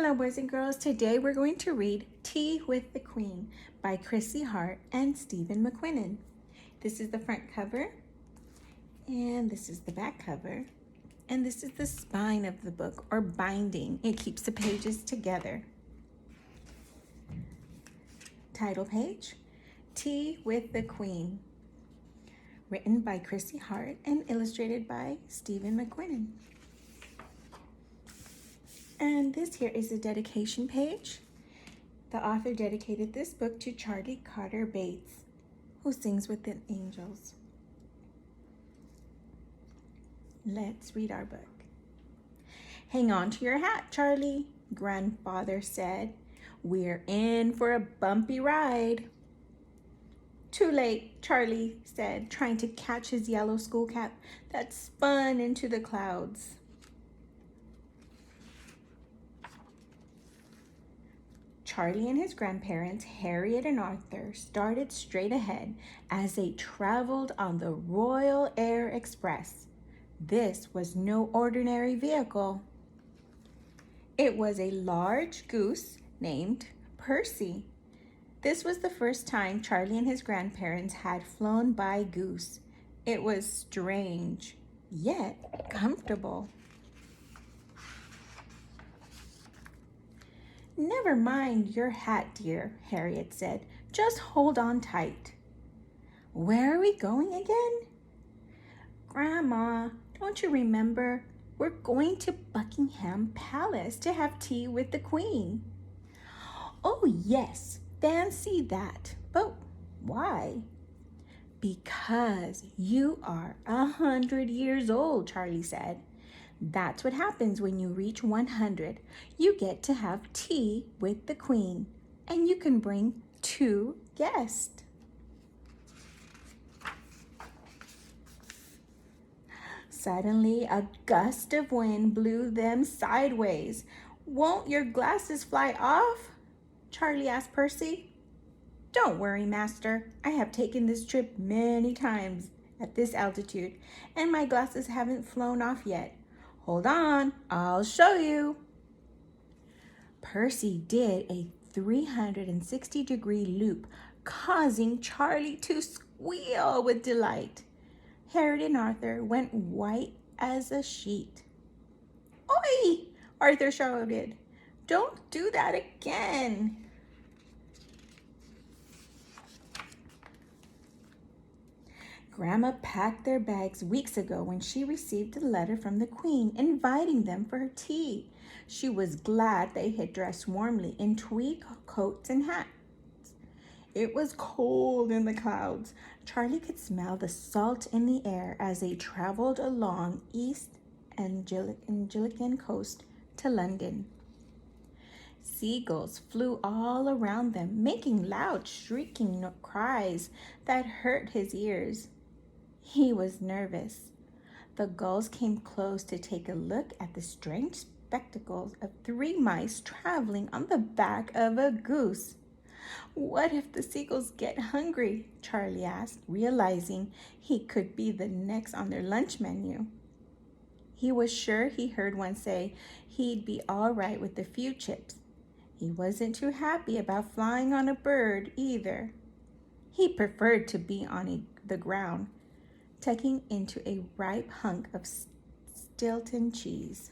Hello, boys and girls. Today we're going to read Tea with the Queen by Chrissy Hart and Stephen McQuinnan. This is the front cover, and this is the back cover, and this is the spine of the book, or binding. It keeps the pages together. Title page, Tea with the Queen, written by Chrissy Hart and illustrated by Stephen McQuinnan. And this here is the dedication page. The author dedicated this book to Charlie Carter Bates, who sings with the angels. Let's read our book. Hang on to your hat, Charlie, Grandfather said. We're in for a bumpy ride. Too late, Charlie said, trying to catch his yellow school cap that spun into the clouds. Charlie and his grandparents, Harriet and Arthur, started straight ahead as they traveled on the Royal Air Express. This was no ordinary vehicle. It was a large goose named Percy. This was the first time Charlie and his grandparents had flown by goose. It was strange, yet comfortable. Never mind your hat, dear, Harriet said. Just hold on tight. Where are we going again? Grandma, don't you remember? We're going to Buckingham Palace to have tea with the Queen. Oh, yes, fancy that. But why? Because you are 100 years old, Charlie said. That's what happens when you reach 100. You get to have tea with the Queen, and you can bring 2 guests. Suddenly, a gust of wind blew them sideways. Won't your glasses fly off? Charlie asked Percy. Don't worry, Master. I have taken this trip many times at this altitude, and my glasses haven't flown off yet. Hold on, I'll show you. Percy did a 360-degree loop, causing Charlie to squeal with delight. Harriet and Arthur went white as a sheet. Oi! Arthur shouted. Don't do that again. Grandma packed their bags weeks ago when she received a letter from the Queen inviting them for her tea. She was glad they had dressed warmly in tweed coats and hats. It was cold in the clouds. Charlie could smell the salt in the air as they traveled along East Anglian coast to London. Seagulls flew all around them, making loud, shrieking cries that hurt his ears. He was nervous. The gulls came close to take a look at the strange spectacles of 3 mice traveling on the back of a goose. What if the seagulls get hungry? Charlie asked, realizing he could be the next on their lunch menu. He was sure he heard one say he'd be all right with a few chips. He wasn't too happy about flying on a bird either. He preferred to be on the ground, tucking into a ripe hunk of Stilton cheese.